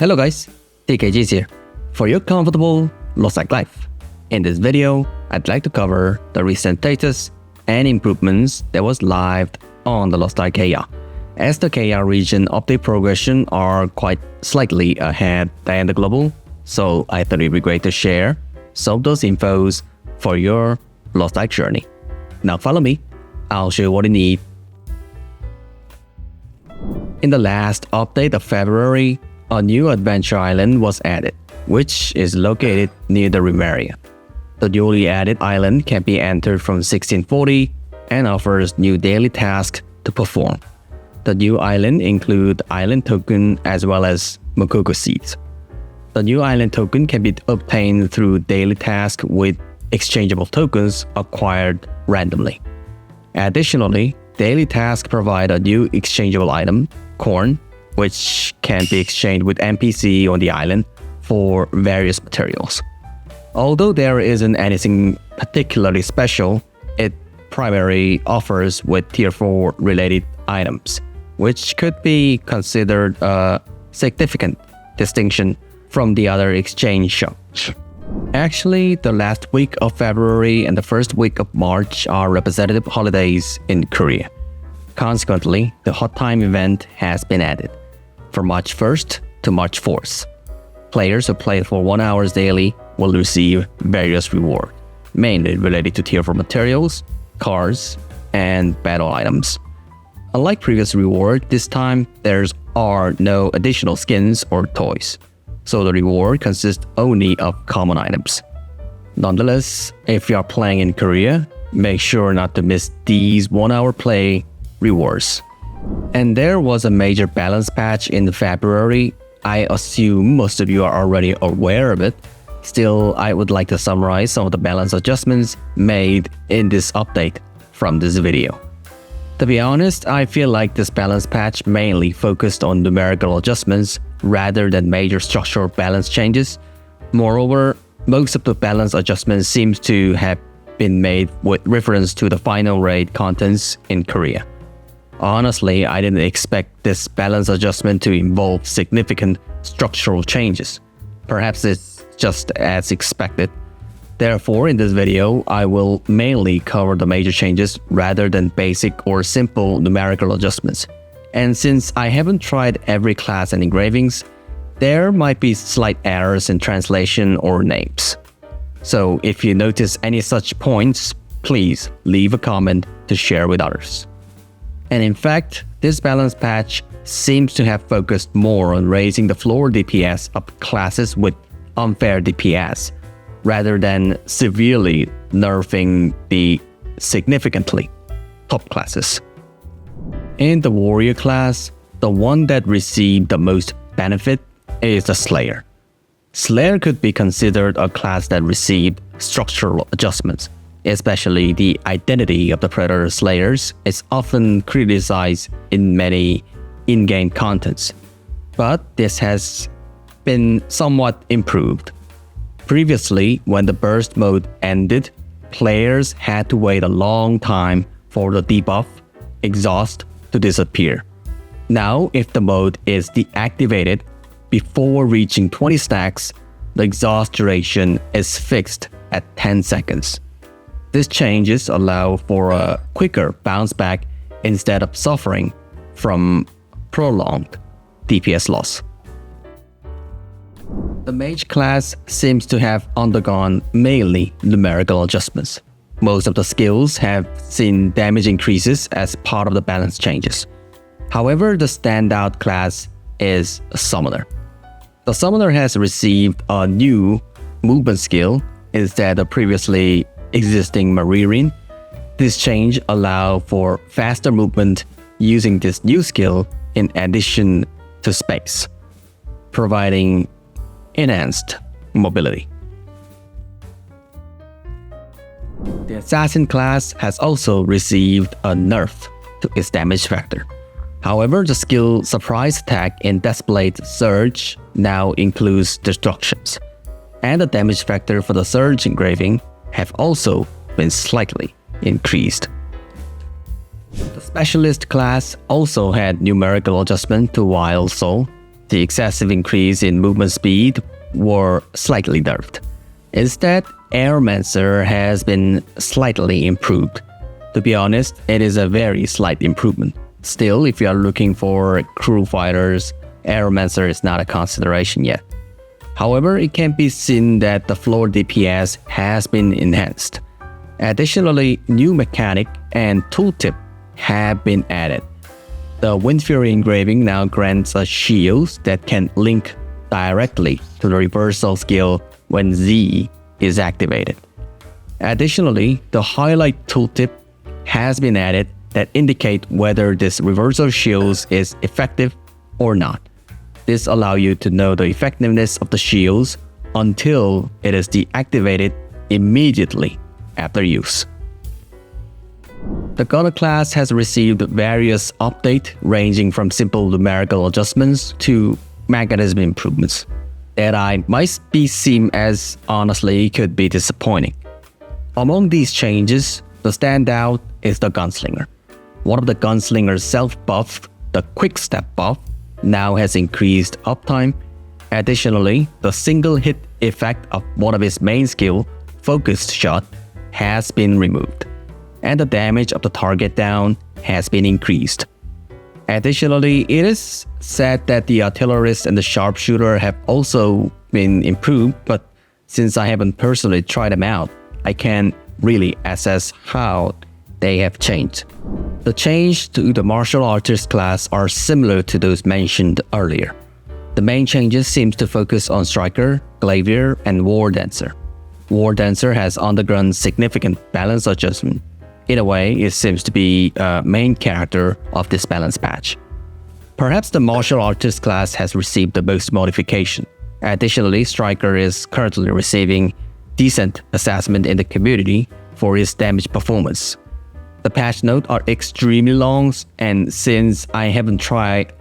Hello guys, TKG here for your comfortable LostArk life. In this video, I'd like to cover the recent status and improvements that was live on the LostArk KR, as the KR region update progression are quite slightly ahead than the global, so I thought it'd be great to share some of those infos for your LostArk journey. Now follow me, I'll show you what you need. In the last update of February, a new adventure island was added, which is located near the Rim area. The newly added island can be entered from 1640 and offers new daily tasks to perform. The new island includes island token as well as Mokogo seeds. The new island token can be obtained through daily tasks with exchangeable tokens acquired randomly. Additionally, daily tasks provide a new exchangeable item, corn, which can be exchanged with NPC on the island for various materials. Although there isn't anything particularly special, it primarily offers with Tier 4 related items, which could be considered a significant distinction from the other exchange shops. Actually, the last week of February and the first week of March are representative holidays in Korea. Consequently, the Hot Time event has been added from March 1st to March 4th. Players who play for 1 hour daily will receive various rewards, mainly related to Tier 4 materials, cards, and battle items. Unlike previous reward, this time there are no additional skins or toys, so the reward consists only of common items. Nonetheless, if you are playing in Korea, make sure not to miss these 1 hour play rewards. And there was a major balance patch in February. I assume most of you are already aware of it. Still, I would like to summarize some of the balance adjustments made in this update from this video. To be honest, I feel like this balance patch mainly focused on numerical adjustments rather than major structural balance changes. Moreover, most of the balance adjustments seems to have been made with reference to the final raid contents in Korea. Honestly, I didn't expect this balance adjustment to involve significant structural changes. Perhaps it's just as expected. Therefore, in this video, I will mainly cover the major changes rather than basic or simple numerical adjustments. And since I haven't tried every class and engravings, there might be slight errors in translation or names. So if you notice any such points, please leave a comment to share with others. And in fact, this balance patch seems to have focused more on raising the floor DPS of classes with unfair DPS, rather than severely nerfing the significantly top classes. In the warrior class, the one that received the most benefit is the Slayer. Slayer could be considered a class that received structural adjustments. Especially the identity of the Predator Slayers is often criticized in many in-game contents, but this has been somewhat improved. Previously, when the burst mode ended, players had to wait a long time for the debuff, exhaust, to disappear. Now, if the mode is deactivated before reaching 20 stacks, the exhaust duration is fixed at 10 seconds. These changes allow for a quicker bounce back instead of suffering from prolonged DPS loss. The Mage class seems to have undergone mainly numerical adjustments. Most of the skills have seen damage increases as part of the balance changes. However, the standout class is a Summoner. The Summoner has received a new movement skill instead of previously existing Maririn. This change allows for faster movement using this new skill in addition to space, providing enhanced mobility. The Assassin class has also received a nerf to its damage factor. However, the skill Surprise Attack in Deathblade Surge now includes destructions, and the damage factor for the Surge engraving have also been slightly increased. The Specialist class also had numerical adjustment to Wild Soul. the excessive increase in movement speed were slightly nerfed. Instead, Aeromancer has been slightly improved. To be honest, it is a very slight improvement. Still, if you are looking for crew fighters, Aeromancer is not a consideration yet. However, it can be seen that the floor DPS has been enhanced. Additionally, new mechanic and tooltip have been added. The Wind Fury engraving now grants a shield that can link directly to the reversal skill when Z is activated. Additionally, the highlight tooltip has been added that indicate whether this reversal shield is effective or not. This allows you to know the effectiveness of the shields until it is deactivated immediately after use. The Gunner class has received various updates ranging from simple numerical adjustments to mechanism improvements that might seem as honestly could be disappointing. Among these changes, the standout is the Gunslinger. One of the Gunslinger's self-buff, the Quick Step buff, now has increased uptime. Additionally, the single hit effect of one of his main skill, Focused Shot, has been removed, and the damage of the target down has been increased. Additionally, it is said that the artillerist and the sharpshooter have also been improved, but since I haven't personally tried them out, I can't really assess how they have changed. The change to the martial artist class are similar to those mentioned earlier. The main changes seems to focus on Striker, Glaivier, and War Dancer. War Dancer has undergone significant balance adjustment. In a way, it seems to be a main character of this balance patch. Perhaps the martial artist class has received the most modification. Additionally, Striker is currently receiving decent assessment in the community for his damage performance. The patch notes are extremely long, and since I haven't tried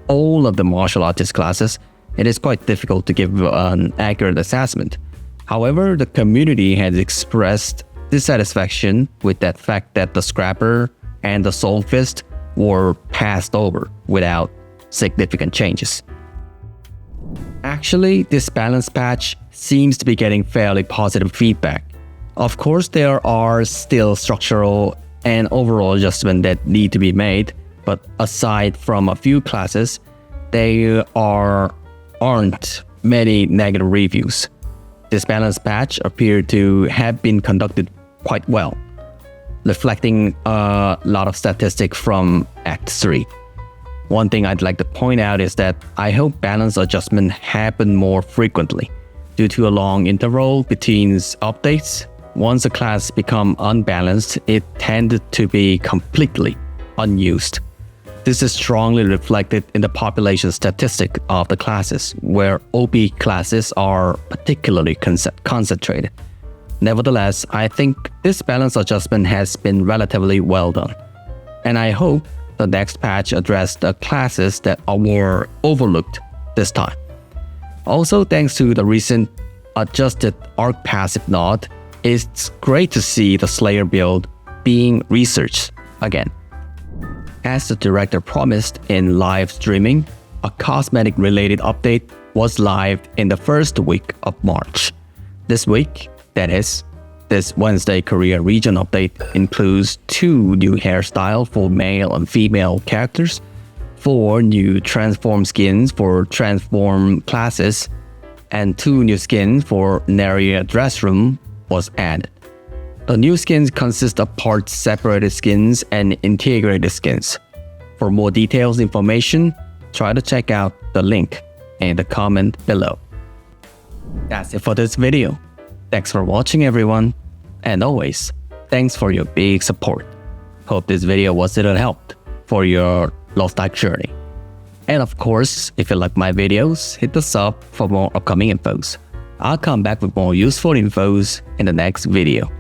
all of the martial artist classes, it is quite difficult to give an accurate assessment. However, the community has expressed dissatisfaction with that fact that the Scrapper and the Soul Fist were passed over without significant changes. Actually, this balance patch seems to be getting fairly positive feedback. Of course, there are still structural and overall adjustments that need to be made, but aside from a few classes, there aren't many negative reviews. This balance patch appeared to have been conducted quite well, reflecting a lot of statistics from Act 3. One thing I'd like to point out is that I hope balance adjustment happen more frequently. Due to a long interval between updates, once a class become unbalanced, it tended to be completely unused. This is strongly reflected in the population statistic of the classes, where OP classes are particularly concentrated. Nevertheless, I think this balance adjustment has been relatively well done, and I hope the next patch addressed the classes that were overlooked this time. Also, thanks to the recent adjusted Ark passive node, it's great to see the Slayer build being researched again. As the director promised in live streaming, a cosmetic-related update was live in the first week of March. This week, that is, this Wednesday Korea region update includes 2 new hairstyles for male and female characters, 4 new transform skins for transform classes, and 2 new skins for Naria dress room was added. The new skins consist of part separated skins and integrated skins. For more details information, try to check out the link in the comment below. That's it for this video. Thanks for watching everyone, and always, thanks for your big support. Hope this video was a little help for your LostArk journey. And of course, if you like my videos, hit the sub for more upcoming infos. I'll come back with more useful infos in the next video.